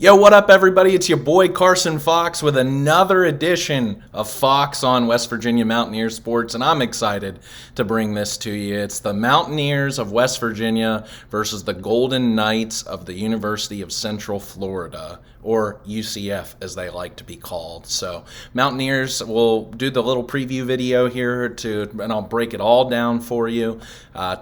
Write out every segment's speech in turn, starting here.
Yo, what up, everybody? It's your boy Carson Fox with another edition of Fox on West Virginia Mountaineer Sports, and I'm excited to bring this to you. It's the Mountaineers of West Virginia versus the Golden Knights of the University of Central Florida, or UCF as they like to be called. So Mountaineers will do the little preview video here and I'll break it all down for you,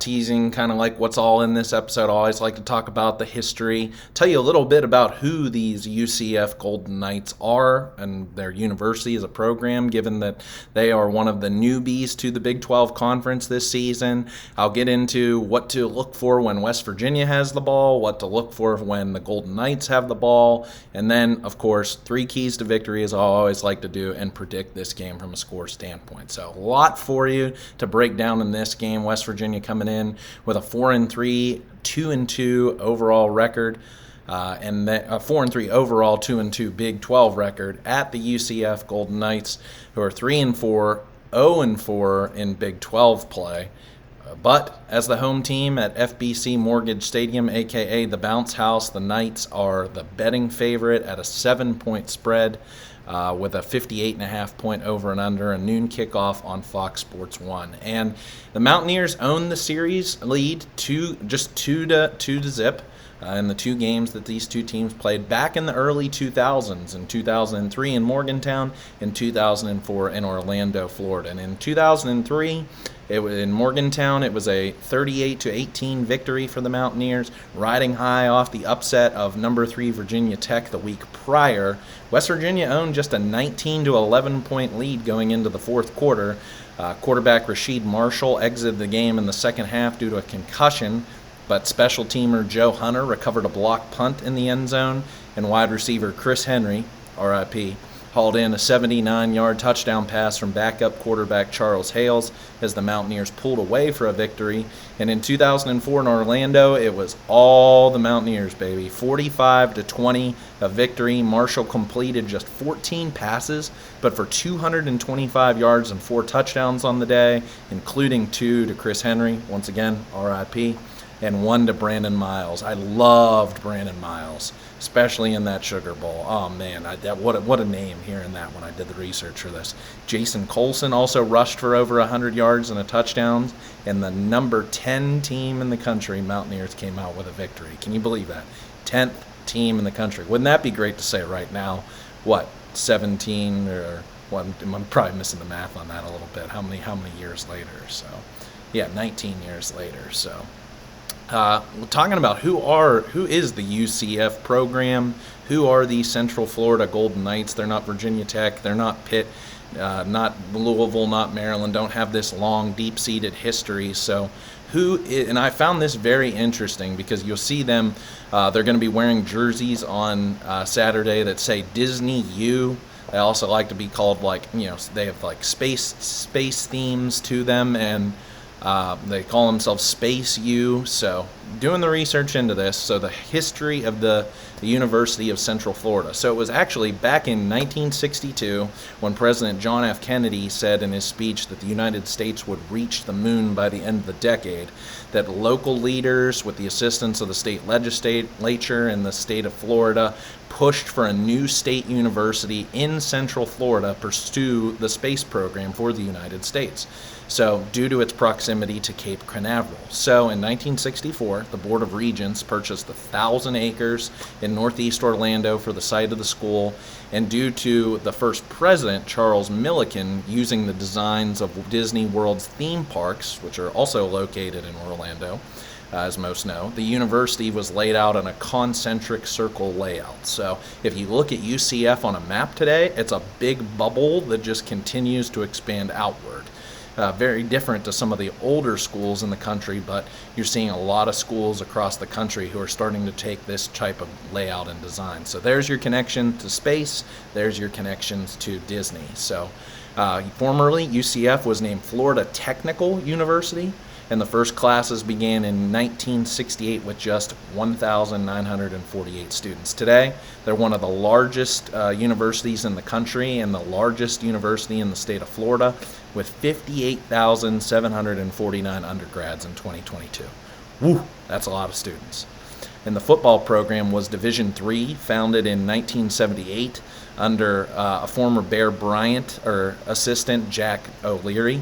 teasing kind of like what's all in this episode. I always like to talk about the history, tell you a little bit about who these UCF Golden Knights are and their university as a program, given that they are one of the newbies to the Big 12 Conference this season. I'll get into what to look for when West Virginia has the ball, what to look for when the Golden Knights have the ball, and then, of course, 3 keys to victory, as I always like to do, and predict this game from a score standpoint. So a lot for you to break down in this game. West Virginia coming in with a 4-3, 2-2 overall record. And then a 4-3 overall, 2-2 Big 12 record at the UCF Golden Knights, who are 3-4, 0-4 in Big 12 play. But as the home team at FBC Mortgage Stadium, aka the Bounce House, the Knights are the betting favorite at a 7-point spread, with a 58.5-point over and under, a noon kickoff on Fox Sports 1. And the Mountaineers own the series lead just 2-0. In the 2 games that these 2 teams played back in the early 2000s, in 2003 in Morgantown, in 2004 in Orlando, Florida. And in 2003, in Morgantown, it was a 38-18 victory for the Mountaineers, riding high off the upset of number 3 Virginia Tech the week prior. West Virginia owned just a 19-11 point lead going into the fourth quarter. Quarterback Rasheed Marshall exited the game in the second half due to a concussion, but special teamer Joe Hunter recovered a blocked punt in the end zone, and wide receiver Chris Henry, RIP, hauled in a 79-yard touchdown pass from backup quarterback Charles Hales as the Mountaineers pulled away for a victory. And in 2004 in Orlando, it was all the Mountaineers, baby. 45-20, a victory. Marshall completed just 14 passes, but for 225 yards and 4 touchdowns on the day, including 2 to Chris Henry, once again, RIP, and 1 to Brandon Miles. I loved Brandon Miles, especially in that Sugar Bowl. Oh, man, what a name hearing that when I did the research for this. Jason Colson also rushed for over 100 yards and a touchdown, and the number 10 team in the country, Mountaineers, came out with a victory. Can you believe that? 10th team in the country. Wouldn't that be great to say right now? 17 or what? I'm probably missing the math on that a little bit. How many years later? So, yeah, 19 years later. So, we're talking about who is the UCF program, who are the Central Florida Golden Knights. They're not Virginia Tech, they're not Pitt, not Louisville, not Maryland, don't have this long, deep-seated history. So and I found this very interesting because you'll see them, they're going to be wearing jerseys on Saturday that say Disney U. They also like to be called, they have space themes to them, and they call themselves Space U. So doing the research into this, so the history of the University of Central Florida. So it was actually back in 1962 when President John F. Kennedy said in his speech that the United States would reach the moon by the end of the decade, that local leaders, with the assistance of the state legislature in the state of Florida, pushed for a new state university in Central Florida to pursue the space program for the United States. So, due to its proximity to Cape Canaveral. So, in 1964, the Board of Regents purchased 1,000 acres in northeast Orlando for the site of the school, and due to the first president, Charles Milliken, using the designs of Disney World's theme parks, which are also located in Orlando, as most know, the university was laid out in a concentric circle layout. So if you look at UCF on a map today, it's a big bubble that just continues to expand outward. Very different to some of the older schools in the country, but you're seeing a lot of schools across the country who are starting to take this type of layout and design. So there's your connection to space, there's your connections to Disney. So formerly, UCF was named Florida Technical University, and the first classes began in 1968 with just 1,948 students. Today, they're one of the largest universities in the country and the largest university in the state of Florida, with 58,749 undergrads in 2022. Woo, that's a lot of students. And the football program was Division III, founded in 1978 under a former Bear Bryant or assistant, Jack O'Leary.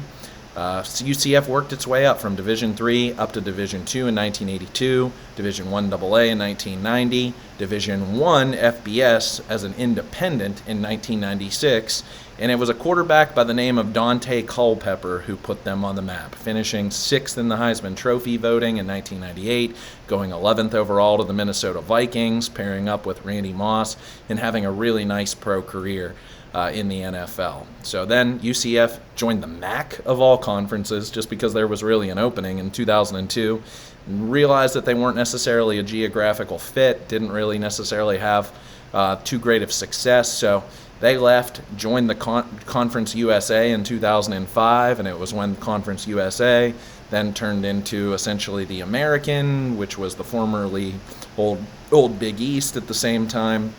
UCF worked its way up from Division III up to Division II in 1982, Division I AA in 1990, Division I FBS as an independent in 1996, and it was a quarterback by the name of Dante Culpepper who put them on the map, finishing 6th in the Heisman Trophy voting in 1998, going 11th overall to the Minnesota Vikings, pairing up with Randy Moss, and having a really nice pro career in the NFL. So then UCF joined the MAC of all conferences just because there was really an opening in 2002, and realized that they weren't necessarily a geographical fit, didn't really necessarily have too great of success, so they left, joined the Conference USA in 2005, and it was when Conference USA then turned into essentially the American, which was the formerly old Big East at the same time,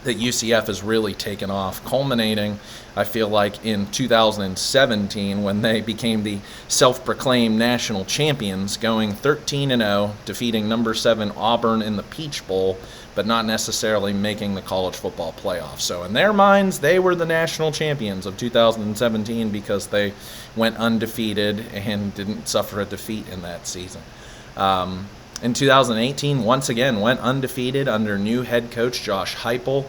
that UCF has really taken off, culminating, I feel like, in 2017 when they became the self-proclaimed national champions, going 13-0, defeating number 7 Auburn in the Peach Bowl, but not necessarily making the college football playoff. So in their minds, they were the national champions of 2017 because they went undefeated and didn't suffer a defeat in that season. In 2018, once again, went undefeated under new head coach Josh Heupel,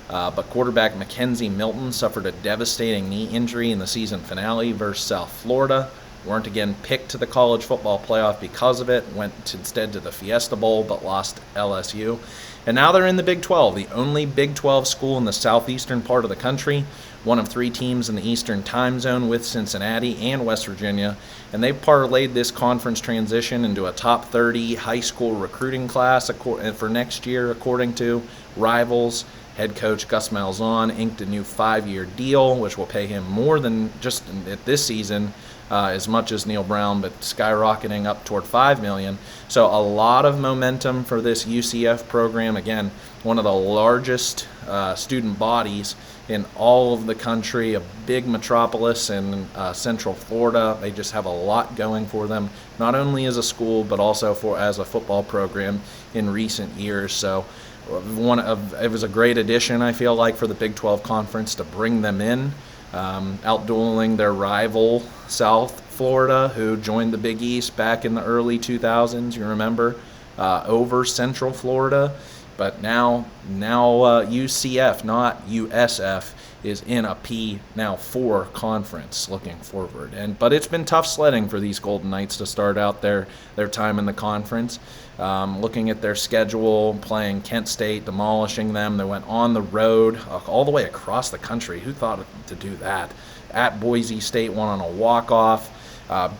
but quarterback Mackenzie Milton suffered a devastating knee injury in the season finale versus South Florida. Weren't again picked to the college football playoff because of it, went instead to the Fiesta Bowl, but lost LSU. And now they're in the Big 12, the only Big 12 school in the southeastern part of the country, one of 3 teams in the Eastern time zone with Cincinnati and West Virginia, and they've parlayed this conference transition into a top 30 high school recruiting class for next year, according to Rivals. Head coach Gus Malzahn inked a new 5-year deal, which will pay him more than just at this season, as much as Neil Brown, but skyrocketing up toward $5 million. So a lot of momentum for this UCF program. Again, one of the largest student bodies in all of the country, a big metropolis in Central Florida. They just have a lot going for them, not only as a school, but also as a football program in recent years. So it was a great addition, I feel like, for the Big 12 Conference to bring them in, outdueling their rival South Florida, who joined the Big East back in the early 2000s, you remember, over Central Florida. But now UCF, not USF, is in a P4 conference looking forward. But it's been tough sledding for these Golden Knights to start out their time in the conference. Looking at their schedule, playing Kent State, demolishing them. They went on the road all the way across the country. Who thought to do that? At Boise State, won on a walk-off.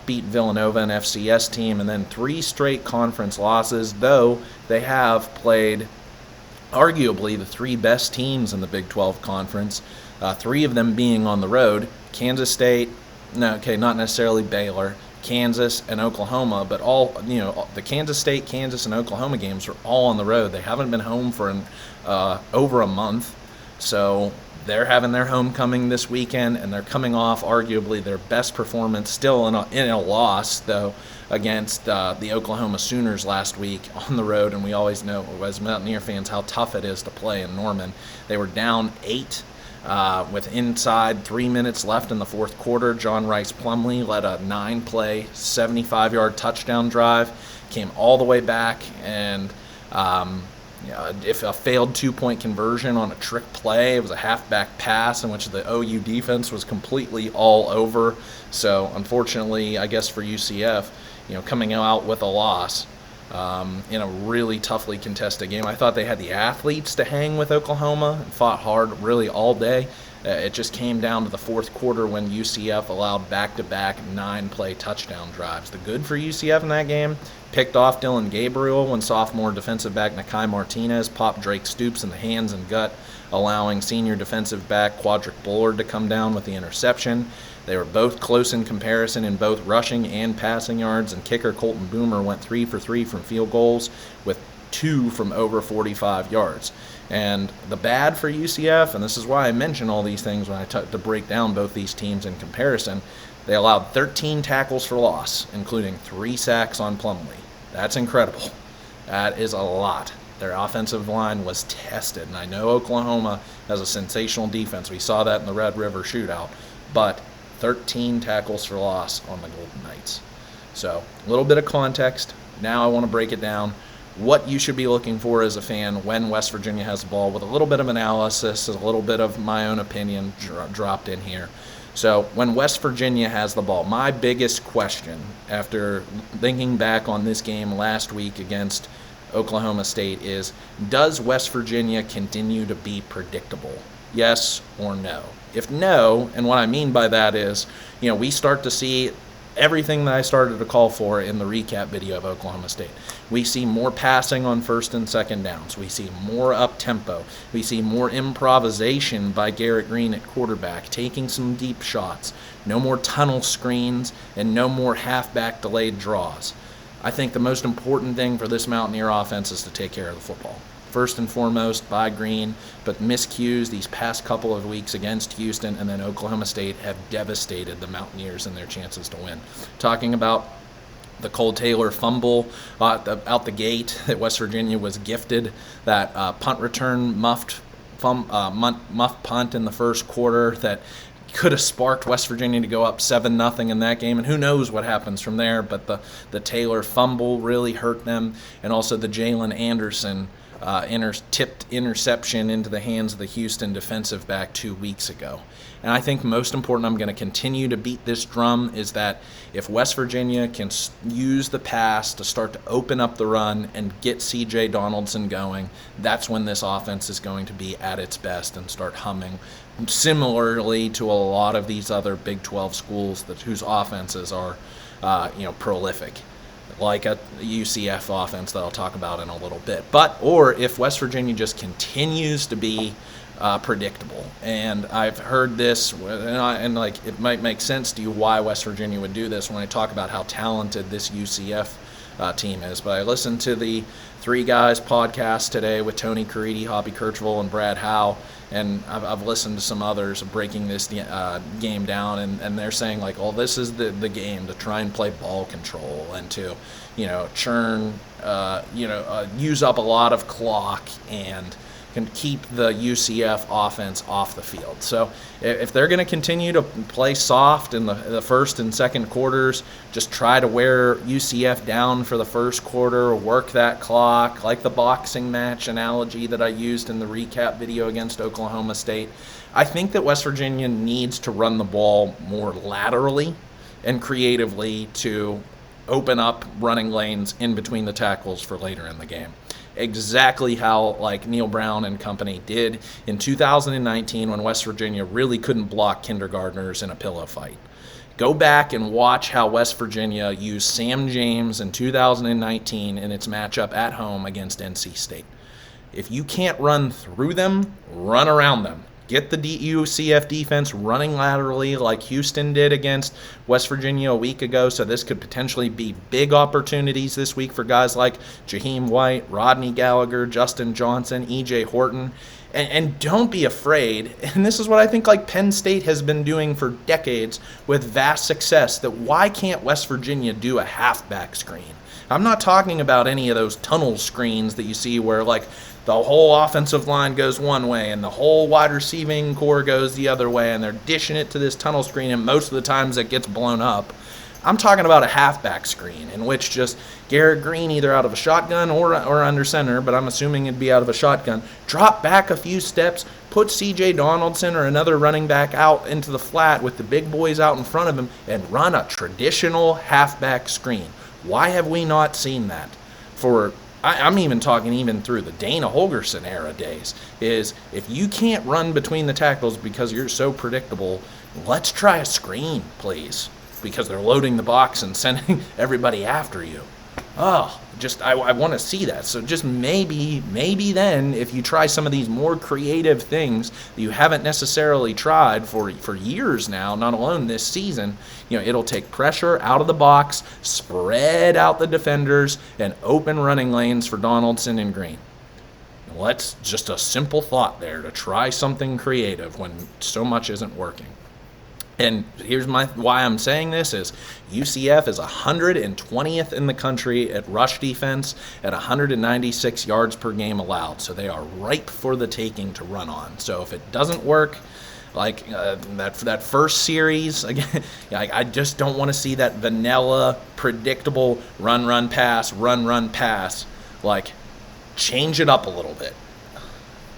Beat Villanova, an FCS team, and then 3 straight conference losses, though they have played arguably the 3 best teams in the Big 12 Conference, 3 of them being on the road. Kansas State, not necessarily Baylor, Kansas, and Oklahoma, but the Kansas State, Kansas, and Oklahoma games are all on the road. They haven't been home for over a month, so they're having their homecoming this weekend, and they're coming off arguably their best performance, still in a loss, though, against the Oklahoma Sooners last week on the road. And we always know, as Mountaineer fans, how tough it is to play in Norman. They were down 8 with inside 3 minutes left in the fourth quarter. John Rice Plumlee led a 9-play, 75-yard touchdown drive, came all the way back, and if a failed 2-point conversion on a trick play, it was a halfback pass in which the OU defense was completely all over. So unfortunately, I guess for UCF, coming out with a loss in a really toughly contested game. I thought they had the athletes to hang with Oklahoma and fought hard really all day. It just came down to the fourth quarter when UCF allowed back-to-back 9-play touchdown drives. The good for UCF in that game, picked off Dylan Gabriel when sophomore defensive back Nakai Martinez popped Drake Stoops in the hands and gut, allowing senior defensive back Quadric Bullard to come down with the interception. They were both close in comparison in both rushing and passing yards, and kicker Colton Boomer went 3 for 3 from field goals with 2 from over 45 yards. And the bad for UCF, and this is why I mention all these things when I to break down both these teams in comparison, they allowed 13 tackles for loss, including 3 sacks on Plumlee. That's incredible. That is a lot. Their offensive line was tested, and I know Oklahoma has a sensational defense. We saw that in the Red River shootout, but 13 tackles for loss on the Golden Knights. So a little bit of context. Now I want to break it down. What you should be looking for as a fan when West Virginia has the ball, with a little bit of analysis, a little bit of my own opinion dropped in here. So when West Virginia has the ball, my biggest question after thinking back on this game last week against Oklahoma State is, does West Virginia continue to be predictable? Yes or no? If no, and what I mean by that is, we start to see everything that I started to call for in the recap video of Oklahoma State. We see more passing on first and second downs. We see more up-tempo. We see more improvisation by Garrett Green at quarterback, taking some deep shots. No more tunnel screens and no more halfback delayed draws. I think the most important thing for this Mountaineer offense is to take care of the football. First and foremost by Green, but miscues these past couple of weeks against Houston and then Oklahoma State have devastated the Mountaineers and their chances to win. Talking about the Cole Taylor fumble out the gate that West Virginia was gifted, that punt return muffed punt in the first quarter that could have sparked West Virginia to go up 7-0 in that game, and who knows what happens from there, but the Taylor fumble really hurt them, and also the Jalen Anderson tipped interception into the hands of the Houston defensive back 2 weeks ago. And I think most important, I'm going to continue to beat this drum, is that if West Virginia can use the pass to start to open up the run and get C.J. Donaldson going, that's when this offense is going to be at its best and start humming, similarly to a lot of these other Big 12 schools whose offenses are prolific, like a UCF offense that I'll talk about in a little bit. Or if West Virginia just continues to be predictable. And I've heard this, and it might make sense to you why West Virginia would do this when I talk about how talented this UCF team is. But I listened to the Three Guys podcast today with Tony Caridi, Hoppy Kirchville, and Brad Howe, and I've listened to some others breaking this game down, and they're saying this is the game to try and play ball control and to churn, use up a lot of clock and can keep the UCF offense off the field. So if they're going to continue to play soft in the first and second quarters, just try to wear UCF down for the first quarter, work that clock, like the boxing match analogy that I used in the recap video against Oklahoma State. I think that West Virginia needs to run the ball more laterally and creatively to open up running lanes in between the tackles for later in the game. Exactly how Neil Brown and company did in 2019 when West Virginia really couldn't block kindergartners in a pillow fight. Go back and watch how West Virginia used Sam James in 2019 in its matchup at home against NC State. If you can't run through them, run around them. Get the UCF defense running laterally like Houston did against West Virginia a week ago, so this could potentially be big opportunities this week for guys like Jaheim White, Rodney Gallagher, Justin Johnson, E.J. Horton. And don't be afraid, and this is what I think Penn State has been doing for decades with vast success, that why can't West Virginia do a halfback screen? I'm not talking about any of those tunnel screens that you see where the whole offensive line goes one way and the whole wide receiving core goes the other way, and they're dishing it to this tunnel screen, and most of the times it gets blown up. I'm talking about a halfback screen in which just Garrett Green, either out of a shotgun or under center, but I'm assuming it'd be out of a shotgun, drop back a few steps, put C.J. Donaldson or another running back out into the flat with the big boys out in front of him and run a traditional halfback screen. Why have we not seen that? I'm even talking through the Dana Holgerson era days, is if you can't run between the tackles because you're so predictable, let's try a screen, please, because they're loading the box and sending everybody after you. I want to see that. So just maybe then, if you try some of these more creative things that you haven't necessarily tried for years now, not alone this season, it'll take pressure out of the box, spread out the defenders, and open running lanes for Donaldson and Green. Just a simple thought there to try something creative when so much isn't working. And here's why I'm saying this is UCF is 120th in the country at rush defense at 196 yards per game allowed. So they are ripe for the taking to run on. So if it doesn't work, like that first series, again, I just don't want to see that vanilla, predictable run, pass. Like, change it up a little bit.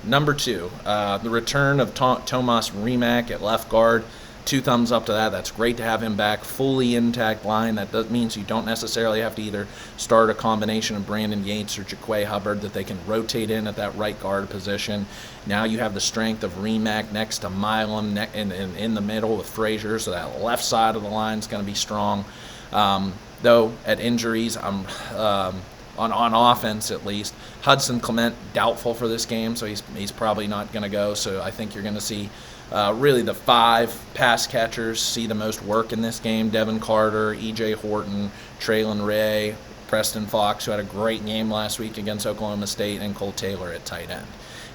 Number 2, the return of Tomas Rimac at left guard. 2 thumbs up to that. That's great to have him back. Fully intact line. That means you don't necessarily have to either start a combination of Brandon Yates or Jaquay Hubbard that they can rotate in at that right guard position. Now you have the strength of Rimac next to Milam in the middle with Frazier, so that left side of the line is going to be strong. Though at injuries, on offense at least, Hudson Clement doubtful for this game, so he's probably not going to go. So I think you're going to see really the 5 pass catchers see the most work in this game. Devin Carter, E.J. Horton, Traylon Ray, Preston Fox, who had a great game last week against Oklahoma State, and Cole Taylor at tight end.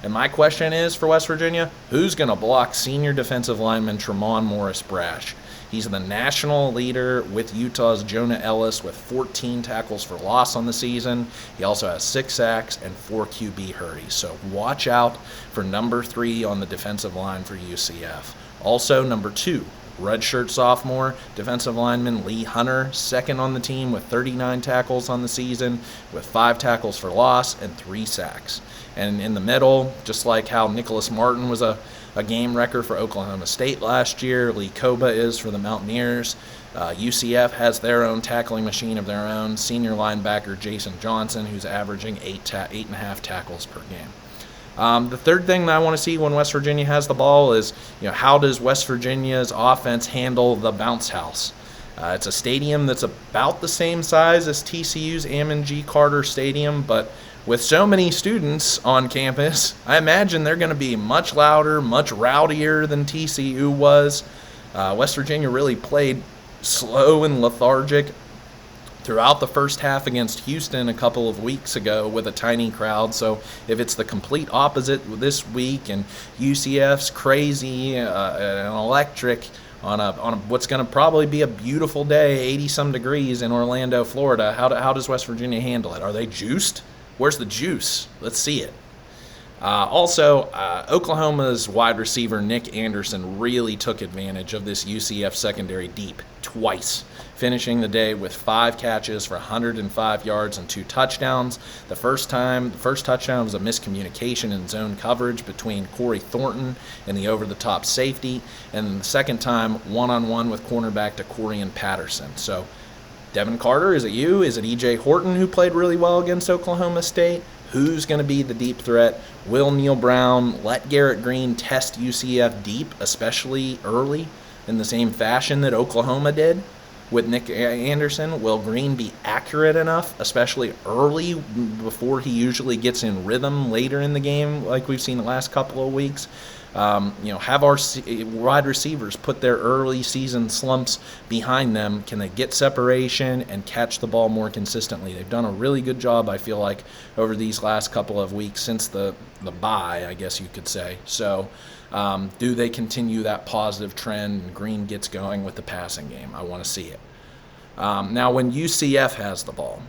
And my question is for West Virginia, who's going to block senior defensive lineman Tremont Morris-Brash? He's the national leader with Utah's Jonah Ellis with 14 tackles for loss on the season. He also has 6 sacks and 4 QB hurries. So watch out for number 3 on the defensive line for UCF. Also, number 2, redshirt sophomore defensive lineman Lee Hunter, second on the team with 39 tackles on the season, with 5 tackles for loss and 3 sacks. And in the middle, just like how Nicholas Martin was a game wrecker for Oklahoma State last year, Lee Koba is for the Mountaineers. UCF has their own tackling machine of their own, senior linebacker Jason Johnson, who's averaging 8.5 tackles per game. The third thing that I want to see when West Virginia has the ball is, how does West Virginia's offense handle the bounce house? It's a stadium that's about the same size as TCU's Ammon G. Carter Stadium, but with so many students on campus, I imagine they're going to be much louder, much rowdier than TCU was. West Virginia really played slow and lethargic throughout the first half against Houston a couple of weeks ago with a tiny crowd. So if it's the complete opposite this week and UCF's crazy and electric on what's going to probably be a beautiful day, 80-some degrees in Orlando, Florida, how does West Virginia handle it? Are they juiced? Where's the juice? Let's see it. Also, Oklahoma's wide receiver Nick Anderson really took advantage of this UCF secondary deep twice, finishing the day with 5 catches for 105 yards and 2 touchdowns. The first touchdown was a miscommunication in zone coverage between Corey Thornton and the over-the-top safety, and the second time, one-on-one with cornerback DeCorian Patterson. So, Devin Carter, is it you? Is it E.J. Horton who played really well against Oklahoma State? Who's going to be the deep threat? Will Neal Brown let Garrett Green test UCF deep, especially early, in the same fashion that Oklahoma did with Nick Anderson? Will Green be accurate enough, especially early, before he usually gets in rhythm later in the game like we've seen the last couple of weeks? Have our wide receivers put their early season slumps behind them. Can they get separation and catch the ball more consistently? They've done a really good job, I feel like, over these last couple of weeks since the bye, I guess you could say. So do they continue that positive trend and Green gets going with the passing game? I want to see it. Now, when UCF has the ball,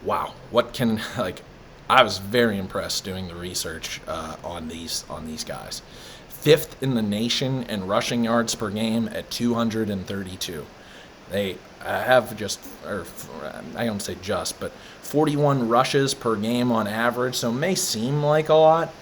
wow, I was very impressed doing the research on these guys. 5th in the nation in rushing yards per game at 232. They have I don't say but 41 rushes per game on average, so it may seem like a lot.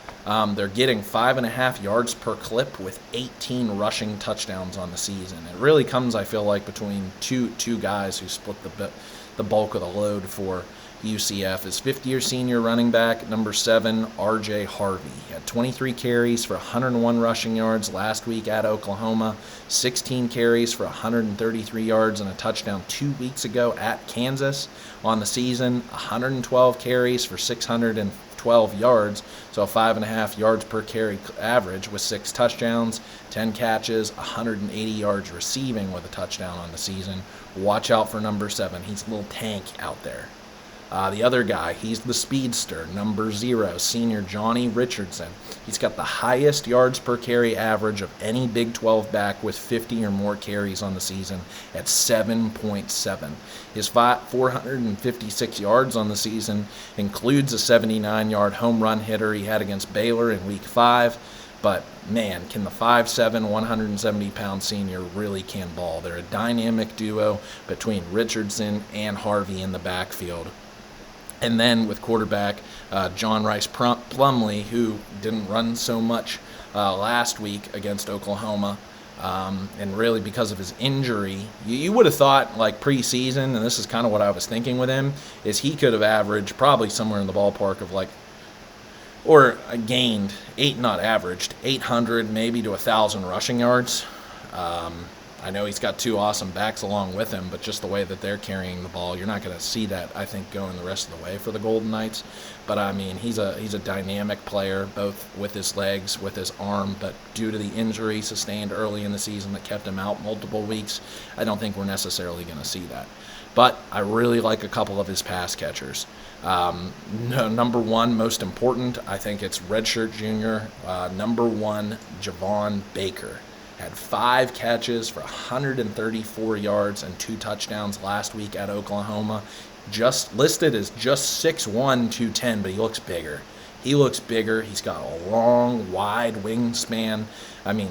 They're getting 5.5 yards per clip with 18 rushing touchdowns on the season. It really comes, I feel like, between two guys who split the bulk of the load for UCF. Is 5th-year senior running back, number 7, R.J. Harvey. He had 23 carries for 101 rushing yards last week at Oklahoma, 16 carries for 133 yards and a touchdown 2 weeks ago at Kansas. On the season, 112 carries for 612 yards, so 5.5 yards per carry average with 6 touchdowns, 10 catches, 180 yards receiving with a touchdown on the season. Watch out for number 7. He's a little tank out there. The other guy, he's the speedster, number 0, senior Johnny Richardson. He's got the highest yards per carry average of any Big 12 back with 50 or more carries on the season at 7.7. His 456 yards on the season includes a 79-yard home run hitter he had against Baylor in Week 5. But, man, can the 5'7", 170-pound senior really can ball. They're a dynamic duo between Richardson and Harvey in the backfield. And then with quarterback John Rice Plumlee, who didn't run so much last week against Oklahoma, and really because of his injury, you would have thought like preseason, and this is kind of what I was thinking with him, is he could have averaged probably somewhere in the ballpark of like, or gained 800 maybe to 1,000 rushing yards. I know he's got two awesome backs along with him, but just the way that they're carrying the ball, you're not going to see that, I think, going the rest of the way for the Golden Knights. But, I mean, he's a dynamic player, both with his legs, with his arm, but due to the injury sustained early in the season that kept him out multiple weeks, I don't think we're necessarily going to see that. But I really like a couple of his pass catchers. Number one, most important, I think it's redshirt junior, number one, Javon Baker. Had 5 catches for 134 yards and 2 touchdowns last week at Oklahoma. Just listed as just 6'1", 210, but he looks bigger. He's got a long, wide wingspan. I mean,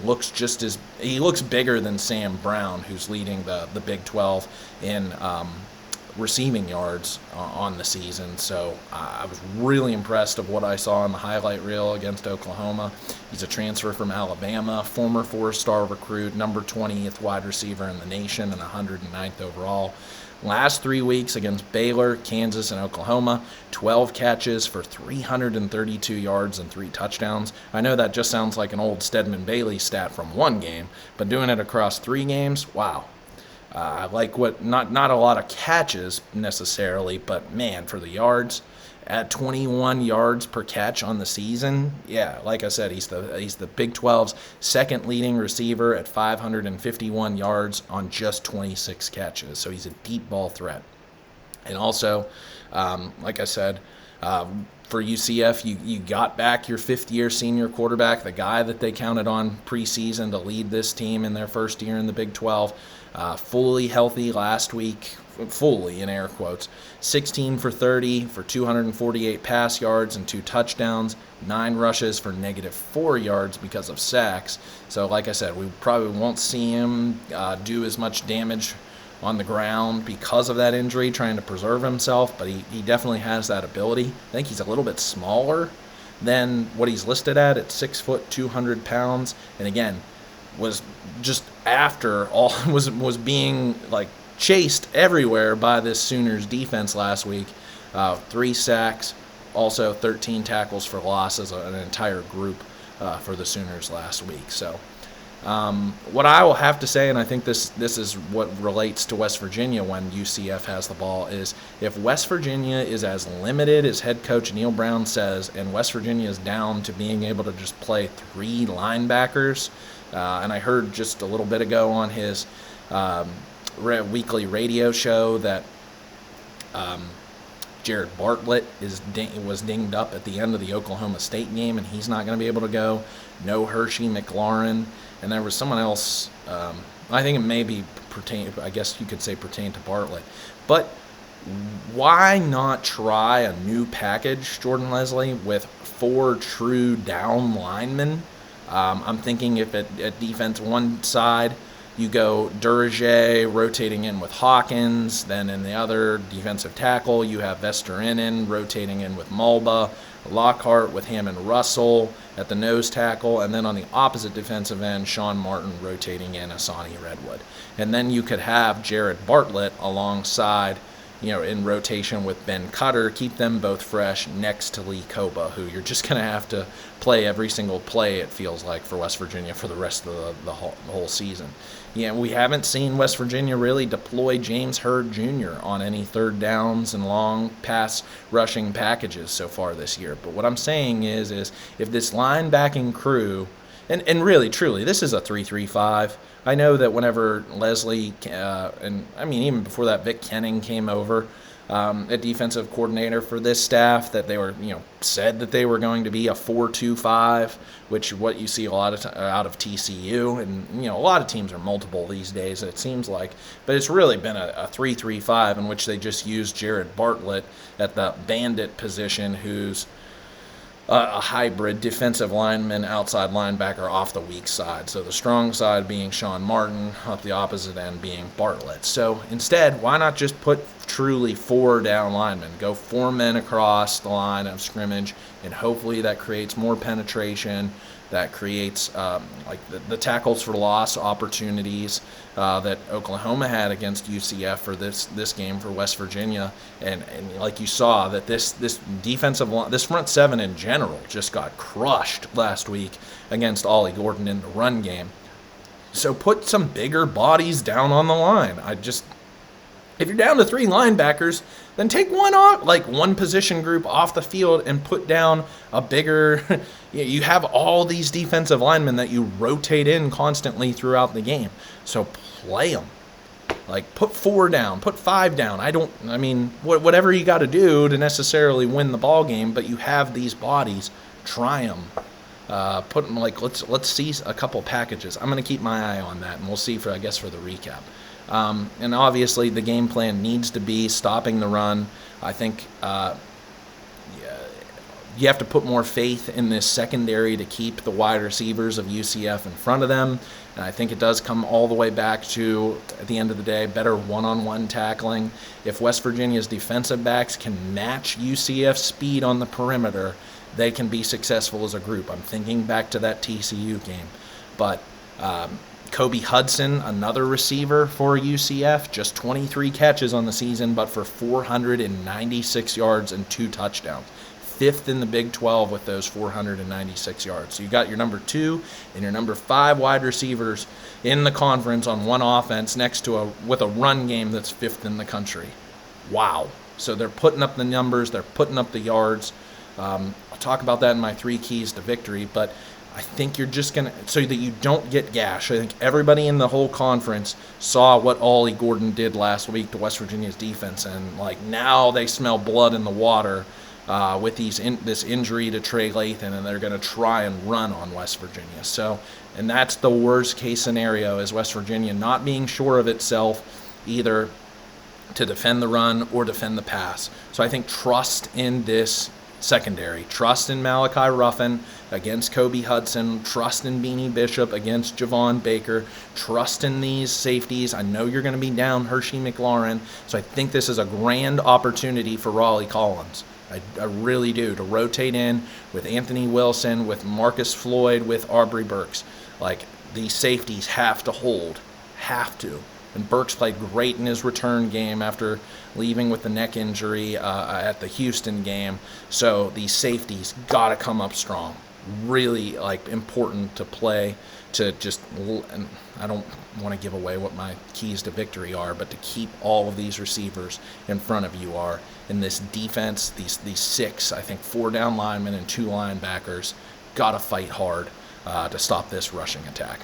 he looks bigger than Sam Brown, who's leading the Big 12 in receiving yards on the season. So I was really impressed of what I saw in the highlight reel against Oklahoma. He's a transfer from Alabama, former 4-star recruit, number 20th wide receiver in the nation, and 109th overall. Last 3 weeks against Baylor, Kansas, and Oklahoma, 12 catches for 332 yards and 3 touchdowns. I know that just sounds like an old Stedman Bailey stat from one game, but doing it across 3 games, wow. I like not a lot of catches necessarily, but man, for the yards, at 21 yards per catch on the season, yeah, like I said, he's the Big 12's second leading receiver at 551 yards on just 26 catches. So he's a deep ball threat. And also, like I said, for UCF, you got back your fifth-year senior quarterback, the guy that they counted on preseason to lead this team in their first year in the Big 12. Fully healthy last week, fully in air quotes, 16 for 30 for 248 pass yards and 2 touchdowns, 9 rushes for -4 yards because of sacks. So like I said, we probably won't see him do as much damage on the ground because of that injury, trying to preserve himself, but he definitely has that ability. I think he's a little bit smaller than what he's listed at 6 foot, 200 pounds, and again, was just after all was being like chased everywhere by this Sooners defense last week. 3 sacks, also 13 tackles for loss as an entire group for the Sooners last week. So what I will have to say, and I think this is what relates to West Virginia when UCF has the ball, is if West Virginia is as limited as head coach Neil Brown says, and West Virginia is down to being able to just play 3 linebackers, and I heard just a little bit ago on his weekly radio show that Jared Bartlett was dinged up at the end of the Oklahoma State game, and he's not going to be able to go. No Hershey McLaurin, and there was someone else. I think it may be I guess you could say pertain to Bartlett. But why not try a new package, Jordan Leslie, with 4 true down linemen? I'm thinking if at defense one side you go Durage rotating in with Hawkins, then in the other defensive tackle you have Vesterinen rotating in with Mulba, Lockhart with Hammond Russell at the nose tackle, and then on the opposite defensive end, Sean Martin rotating in Asani Redwood. And then you could have Jared Bartlett alongside, in rotation with Ben Cutter, keep them both fresh next to Lee Koba, who you're just going to have to play every single play, it feels like, for West Virginia for the rest of the whole season. Yeah, we haven't seen West Virginia really deploy James Hurd Jr. on any third downs and long pass rushing packages so far this year. But what I'm saying is if this linebacking crew, and really, truly, this is a 3-3-5. I know that whenever Leslie, and I mean even before that, Vic Kenning came over, a defensive coordinator for this staff, that they were, said that they were going to be a 4-2-5, which what you see a lot of out of TCU, and a lot of teams are multiple these days, it seems like, but it's really been a 3-3-5 in which they just used Jared Bartlett at the bandit position, who's a hybrid defensive lineman, outside linebacker off the weak side. So the strong side being Sean Martin, up the opposite end being Bartlett. So instead, why not just put truly 4 down linemen? Go 4 men across the line of scrimmage, and hopefully that creates more penetration. That creates the tackles for loss opportunities that Oklahoma had against UCF for this game for West Virginia, and like you saw that this defensive line, this front 7 in general, just got crushed last week against Ollie Gordon in the run game. So put some bigger bodies down on the line. If you're down to 3 linebackers, then take one position group off the field and put down a bigger. You have all these defensive linemen that you rotate in constantly throughout the game. So play them. Put 4 down, put 5 down. Whatever you got to do to necessarily win the ball game, but you have these bodies. Try them. Put them let's see a couple packages. I'm going to keep my eye on that, and we'll see for the recap. And obviously the game plan needs to be stopping the run. I think you have to put more faith in this secondary to keep the wide receivers of UCF in front of them. And I think it does come all the way back to, at the end of the day, better one-on-one tackling. If West Virginia's defensive backs can match UCF's speed on the perimeter, they can be successful as a group. I'm thinking back to that TCU game. But Kobe Hudson, another receiver for UCF, just 23 catches on the season, but for 496 yards and 2 touchdowns. 5th in the Big 12 with those 496 yards. So you got your number 2 and your number 5 wide receivers in the conference on one offense with a run game that's 5th in the country. Wow. So they're putting up the numbers, they're putting up the yards. I'll talk about that in my 3 keys to victory, but I think you're just going to, so that you don't get gashed. I think everybody in the whole conference saw what Ollie Gordon did last week to West Virginia's defense, and now they smell blood in the water with this injury to Trey Lathan, and they're going to try and run on West Virginia. So, and that's the worst case scenario, is West Virginia not being sure of itself either to defend the run or defend the pass. So I think trust in this secondary. Trust in Malachi Ruffin against Kobe Hudson. Trust in Beanie Bishop against Javon Baker. Trust in these safeties. I know you're going to be down Hershey McLaurin, so I think this is a grand opportunity for Raleigh Collins. I really do, to rotate in with Anthony Wilson, with Marcus Floyd, with Aubrey Burks. These safeties have to hold. Have to. And Burks played great in his return game after leaving with the neck injury at the Houston game. So these safeties got to come up strong. Really important to play, to just, and I don't want to give away what my keys to victory are, but to keep all of these receivers in front of you are. In this defense, these 6, I think 4 down linemen and 2 linebackers, got to fight hard to stop this rushing attack.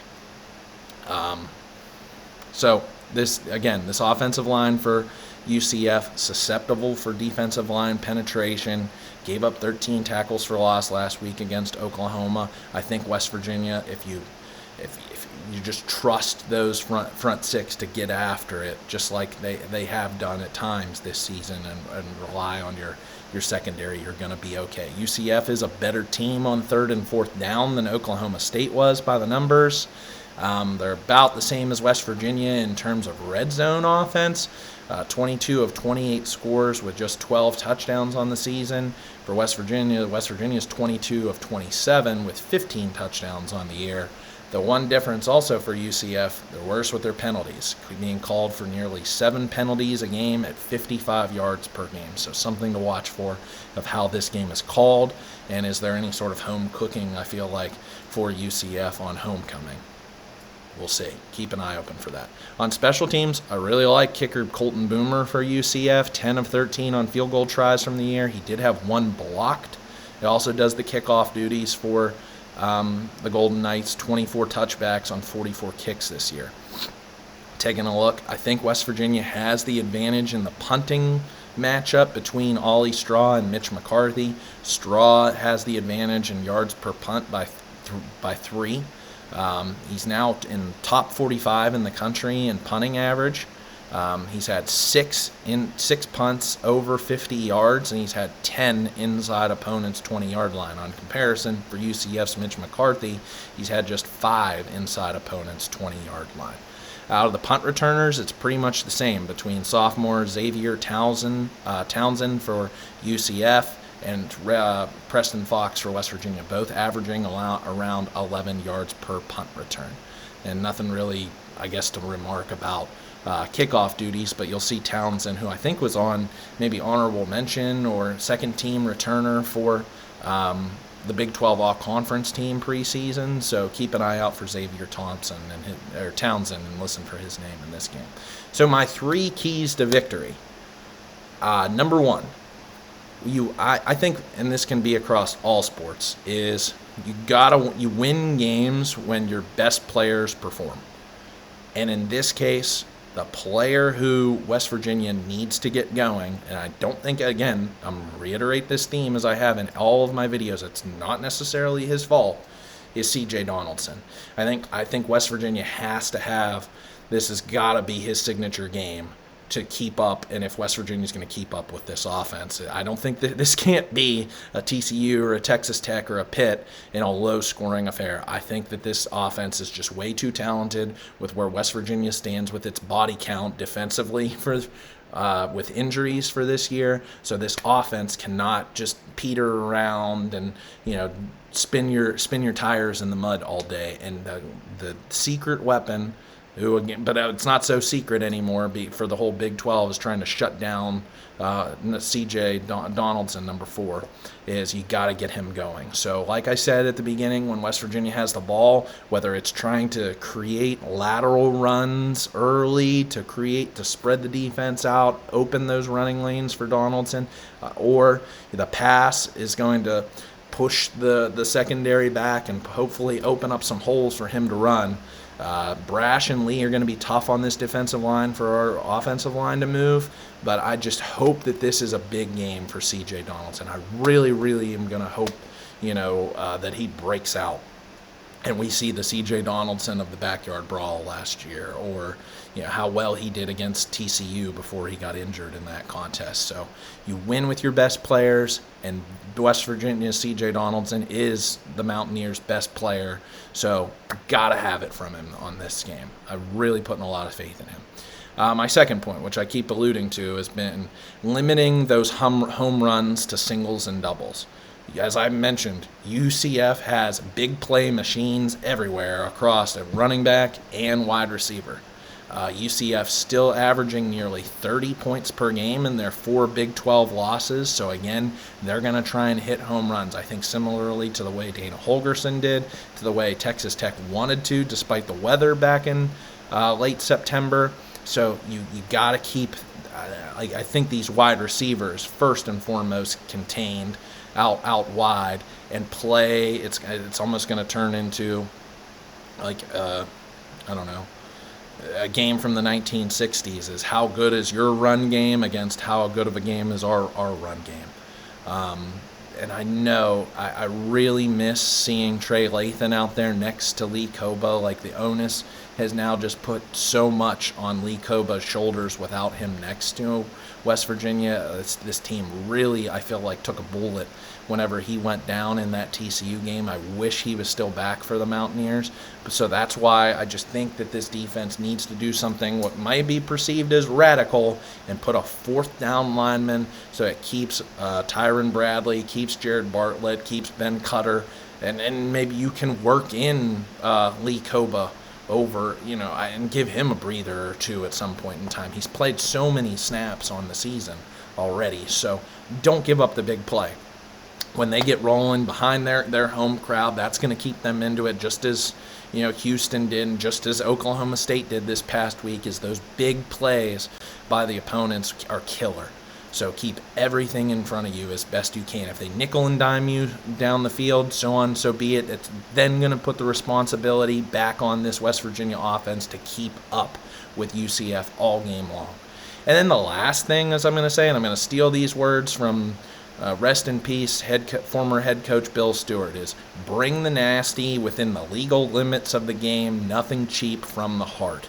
So this offensive line for UCF, susceptible for defensive line penetration, gave up 13 tackles for loss last week against Oklahoma. I think West Virginia, if you just trust those front 6 to get after it, just like they have done at times this season, and rely on your secondary, you're going to be okay. UCF is a better team on 3rd and 4th down than Oklahoma State was by the numbers. They're about the same as West Virginia in terms of red zone offense. 22 of 28 scores with just 12 touchdowns on the season. For West Virginia is 22 of 27 with 15 touchdowns on the year. The one difference also for UCF, they're worse with their penalties, being called for nearly 7 penalties a game at 55 yards per game. So something to watch for of how this game is called, and is there any sort of home cooking, I feel like, for UCF on homecoming. We'll see. Keep an eye open for that. On special teams, I really like kicker Colton Boomer for UCF, 10 of 13 on field goal tries from the year. He did have 1 blocked. He also does the kickoff duties for the Golden Knights, 24 touchbacks on 44 kicks this year. Taking a look, I think West Virginia has the advantage in the punting matchup between Ollie Straw and Mitch McCarthy. Straw has the advantage in yards per punt by 3. He's now in top 45 in the country in punting average. He's had 6 punts over 50 yards, and he's had 10 inside opponent's 20-yard line. On comparison, for UCF's Mitch McCarthy, he's had just 5 inside opponent's 20-yard line. Out of the punt returners, it's pretty much the same between sophomore Xavier Townsend for UCF and Preston Fox for West Virginia, both averaging around 11 yards per punt return. And nothing really, I guess, to remark about kickoff duties, but you'll see Townsend, who I think was on maybe honorable mention or second team returner for the Big 12 All-Conference team preseason, so keep an eye out for Xavier Townsend and listen for his name in this game. So my 3 keys to victory. Number 1, I think, and this can be across all sports, is you win games when your best players perform. And in this case, the player who West Virginia needs to get going, and I don't think, again, I'm going to reiterate this theme as I have in all of my videos, it's not necessarily his fault, is C.J. Donaldson. I think West Virginia has to have, this has got to be his signature game to keep up, and if West Virginia's going to keep up with this offense, I don't think that this can't be a TCU or a Texas Tech or a Pitt in a low-scoring affair. I think that this offense is just way too talented with where West Virginia stands with its body count defensively with injuries for this year. So this offense cannot just peter around and spin your tires in the mud all day. And the secret weapon, but it's not so secret anymore for the whole Big 12, is trying to shut down C.J. Donaldson, number 4, is you got to get him going. So like I said at the beginning, when West Virginia has the ball, whether it's trying to create lateral runs early to spread the defense out, open those running lanes for Donaldson, or the pass is going to push the secondary back and hopefully open up some holes for him to run. Brash and Lee are going to be tough on this defensive line for our offensive line to move, but I just hope that this is a big game for C.J. Donaldson. I really, really am going to hope, that he breaks out and we see the C.J. Donaldson of the backyard brawl last year, or how well he did against TCU before he got injured in that contest. So you win with your best players, and West Virginia's C.J. Donaldson is the Mountaineers' best player, so gotta have it from him on this game. I'm really putting a lot of faith in him. My second point, which I keep alluding to, has been limiting those home runs to singles and doubles. As I mentioned, UCF has big play machines everywhere across a running back and wide receiver. UCF still averaging nearly 30 points per game in their 4 Big 12 losses. So again, they're going to try and hit home runs. I think similarly to the way Dana Holgorsen did, to the way Texas Tech wanted to, despite the weather back in late September. So you got to keep, I think, these wide receivers first and foremost contained out wide and play. It's almost going to turn into a game from the 1960s, is how good is your run game against how good of a game is our run game. And I know I really miss seeing Trey Lathan out there next to Lee Koba. Like, the onus has now just put so much on Lee Koba's shoulders without him next to West Virginia. This team really, I feel like, took a bullet whenever he went down in that TCU game. I wish he was still back for the Mountaineers. So that's why I just think that this defense needs to do something what might be perceived as radical and put a fourth down lineman so it keeps Tyron Bradley, keeps Jared Bartlett, keeps Ben Cutter, and maybe you can work in Lee Koba over, and give him a breather or two at some point in time. He's played so many snaps on the season already, so don't give up the big play. When they get rolling behind their home crowd, that's going to keep them into it, just as Houston did, and just as Oklahoma State did this past week. Is those big plays by the opponents are killer. So keep everything in front of you as best you can. If they nickel and dime you down the field, so on, so be it. It's then going to put the responsibility back on this West Virginia offense to keep up with UCF all game long. And then the last thing is I'm going to say, and I'm going to steal these words from rest in peace former head coach Bill Stewart, is bring the nasty within the legal limits of the game, nothing cheap from the heart.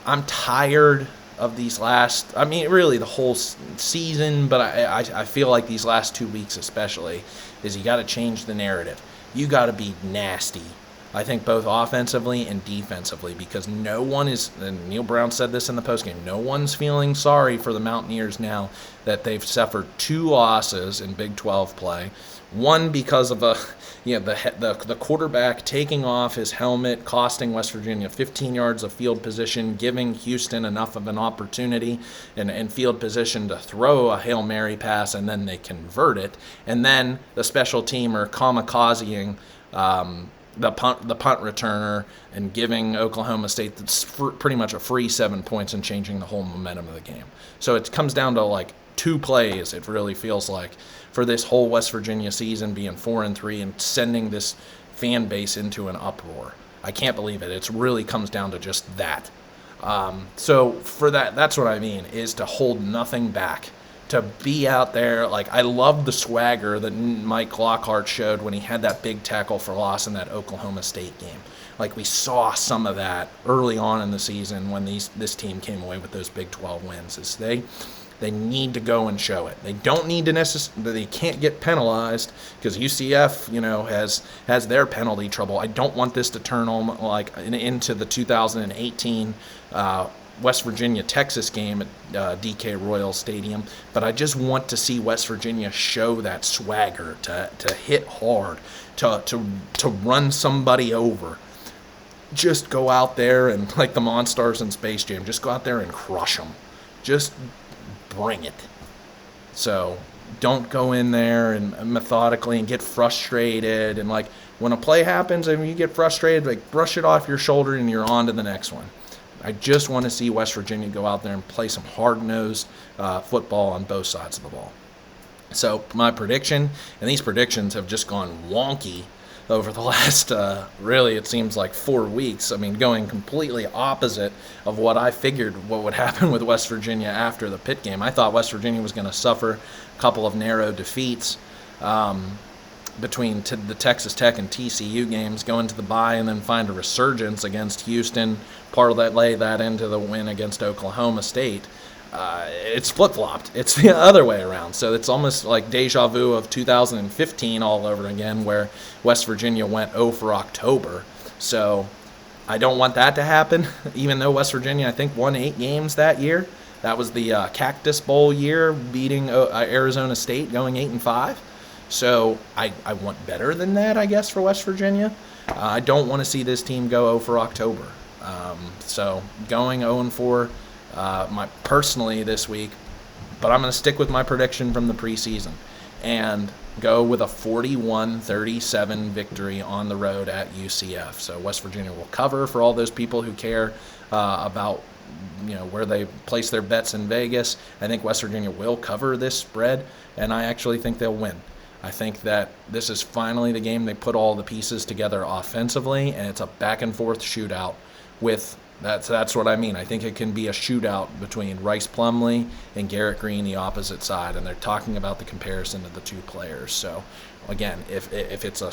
I'm tired of these last, really the whole season, but I feel like these last 2 weeks especially, is you got to change the narrative. You got to be nasty. I think both offensively and defensively, because no one is, and Neil Brown said this in the postgame, no one's feeling sorry for the Mountaineers now that they've suffered 2 losses in Big 12 play. One because of the quarterback taking off his helmet, costing West Virginia 15 yards of field position, giving Houston enough of an opportunity and field position to throw a Hail Mary pass, and then they convert it. And then the special teamer kamikazing the punt returner and giving Oklahoma State pretty much a free 7 points and changing the whole momentum of the game. So it comes down to like 2 plays, it really feels like, for this whole West Virginia season being 4-3 and sending this fan base into an uproar. I can't believe it. It really comes down to just that. So for that's what I mean, is to hold nothing back. To be out there, like, I love the swagger that Mike Lockhart showed when he had that big tackle for loss in that Oklahoma State game. Like, we saw some of that early on in the season when this team came away with those Big 12 wins. Is they need to go and show it. They don't need to they can't get penalized, because UCF, has their penalty trouble. I don't want this to turn on into the 2018 West Virginia-Texas game at DK Royal Stadium, but I just want to see West Virginia show that swagger, to hit hard, to run somebody over. Just go out there and, like the Monstars in Space Jam, just go out there and crush them. Just bring it. So don't go in there and methodically and get frustrated, and like when a play happens and you get frustrated, like brush it off your shoulder and you're on to the next one. I just want to see West Virginia go out there and play some hard-nosed football on both sides of the ball. So my prediction, and these predictions have just gone wonky over the last, really, it seems like 4 weeks. Going completely opposite of what I figured what would happen with West Virginia after the Pitt game. I thought West Virginia was going to suffer a couple of narrow defeats between the Texas Tech and TCU games, go into the bye, and then find a resurgence against Houston, lay that into the win against Oklahoma State. It's flip-flopped. It's the other way around. So it's almost like deja vu of 2015 all over again, where West Virginia went 0 for October. So I don't want that to happen, even though West Virginia, I think, won 8 games that year. That was the Cactus Bowl year, beating Arizona State, going 8-5. So I want better than that, I guess, for West Virginia. I don't want to see this team go 0 for October. So going 0-4 personally this week, but I'm going to stick with my prediction from the preseason and go with a 41-37 victory on the road at UCF. So West Virginia will cover, for all those people who care about where they place their bets in Vegas. I think West Virginia will cover this spread, and I actually think they'll win. I think that this is finally the game they put all the pieces together offensively, and it's a back-and-forth shootout with that's what I mean. I think it can be a shootout between Rice Plumlee and Garrett Green, the opposite side, and they're talking about the comparison of the 2 players. So, again, if it's a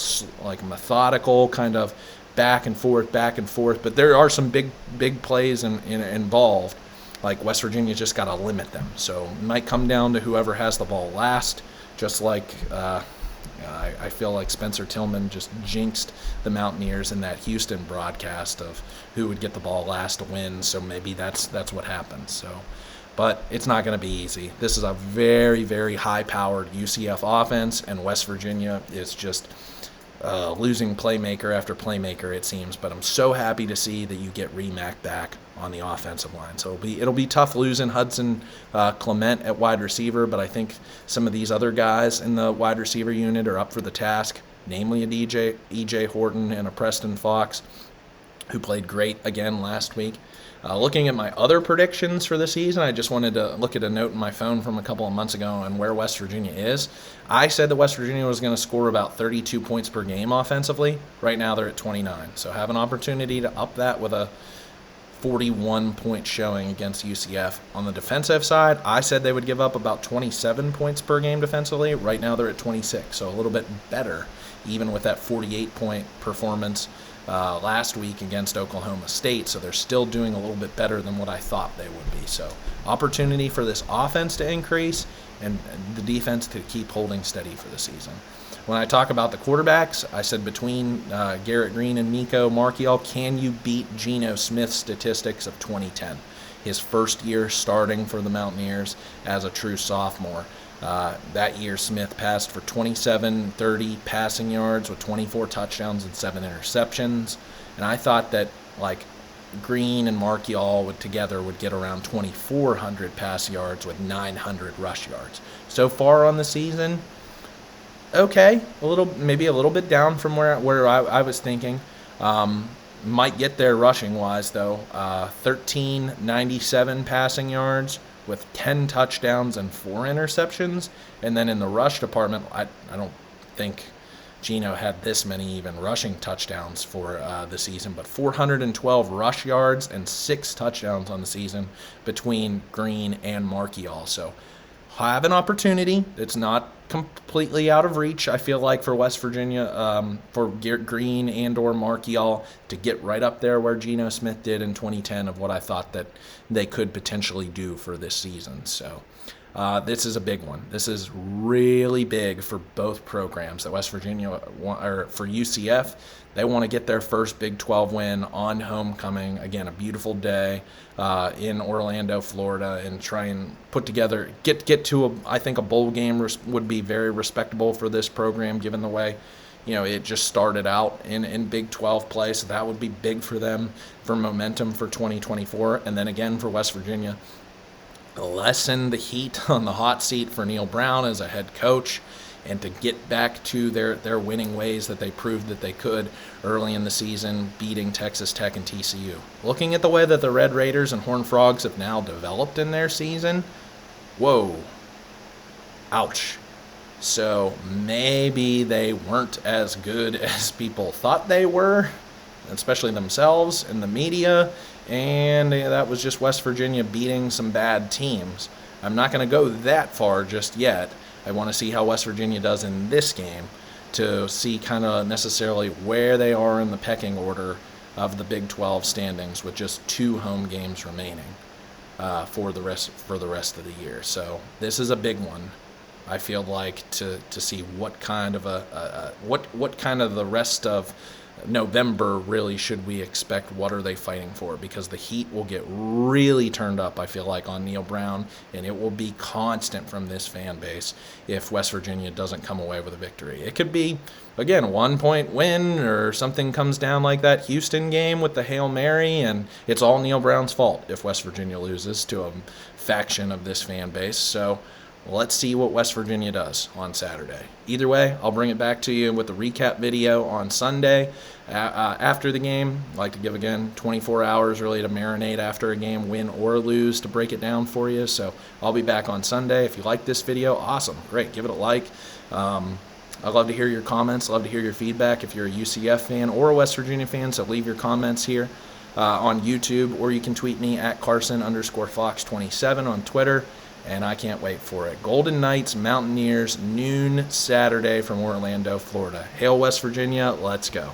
methodical kind of back and forth, but there are some big plays involved. Like, West Virginia just got to limit them. So it might come down to whoever has the ball last, just like I feel like Spencer Tillman just jinxed the Mountaineers in that Houston broadcast of who would get the ball last to win. So maybe that's what happens. So, but it's not going to be easy. This is a very, very high-powered UCF offense, and West Virginia is just losing playmaker after playmaker, it seems. But I'm so happy to see that you get Remack back on the offensive line. So it'll be tough losing Hudson Clement at wide receiver, but I think some of these other guys in the wide receiver unit are up for the task, namely a E.J. Horton and a Preston Fox, who played great again last week. Looking at my other predictions for the season, I just wanted to look at a note in my phone from a couple of months ago on where West Virginia is. I said that West Virginia was going to score about 32 points per game offensively. Right now they're at 29. So have an opportunity to up that with a 41-point showing against UCF. On the defensive side, I said they would give up about 27 points per game defensively. Right now they're at 26, so a little bit better, even with that 48-point performance last week against Oklahoma State. So they're still doing a little bit better than what I thought they would be. So opportunity for this offense to increase and the defense to keep holding steady for the season. When I talk about the quarterbacks, I said between Garrett Green and Nico Marchiol, can you beat Geno Smith's statistics of 2010? His first year starting for the Mountaineers as a true sophomore. That year, Smith passed for 2,730 passing yards with 24 touchdowns and 7 interceptions. And I thought that, Green and Marchiol would get around 2,400 pass yards with 900 rush yards. So far on the season, okay, maybe a little bit down from where I was thinking. Might get there rushing wise though. 1,397 passing yards with 10 touchdowns and 4 interceptions. And then in the rush department, I don't think Geno had this many even rushing touchdowns for the season, but 412 rush yards and 6 touchdowns on the season between Green and Marchiol. So have an opportunity. It's not completely out of reach, I feel like, for West Virginia, for Green and or Marchiol to get right up there where Geno Smith did in 2010 of what I thought that they could potentially do for this season. So this is a big one. This is really big for both programs. That West Virginia, or for UCF, they want to get their first Big 12 win on homecoming. Again, a beautiful day in Orlando, Florida, and try and put together, get to I think a bowl game would be very respectable for this program, given the way it just started out in Big 12 play. So that would be big for them for momentum for 2024. And then again for West Virginia, lessen the heat on the hot seat for Neil Brown as a head coach, and to get back to their winning ways that they proved that they could early in the season, beating Texas Tech and TCU. Looking at the way that the Red Raiders and Horned Frogs have now developed in their season, whoa, ouch. So maybe they weren't as good as people thought they were, especially themselves and the media, and that was just West Virginia beating some bad teams. I'm not going to go that far just yet. I want to see how West Virginia does in this game to see kind of necessarily where they are in the pecking order of the Big 12 standings with just 2 home games remaining for the rest of the year. So this is a big one. I feel like to see what kind of what kind of the rest of November really should we expect. What are they fighting for? Because the heat will get really turned up, I feel like, on Neil Brown, and it will be constant from this fan base if West Virginia doesn't come away with a victory. It could be, again, a 1-point win or something comes down like that Houston game with the Hail Mary, and it's all Neil Brown's fault if West Virginia loses to a faction of this fan base. So let's see what West Virginia does on Saturday. Either way, I'll bring it back to you with a recap video on Sunday after the game. I'd like to give, again, 24 hours really to marinate after a game, win or lose, to break it down for you. So I'll be back on Sunday. If you like this video, awesome, great, give it a like. I'd love to hear your comments, love to hear your feedback if you're a UCF fan or a West Virginia fan, so leave your comments here on YouTube, or you can tweet me at Carson_Fox27 on Twitter. And I can't wait for it. Golden Knights, Mountaineers, noon Saturday from Orlando, Florida. Hail West Virginia, let's go.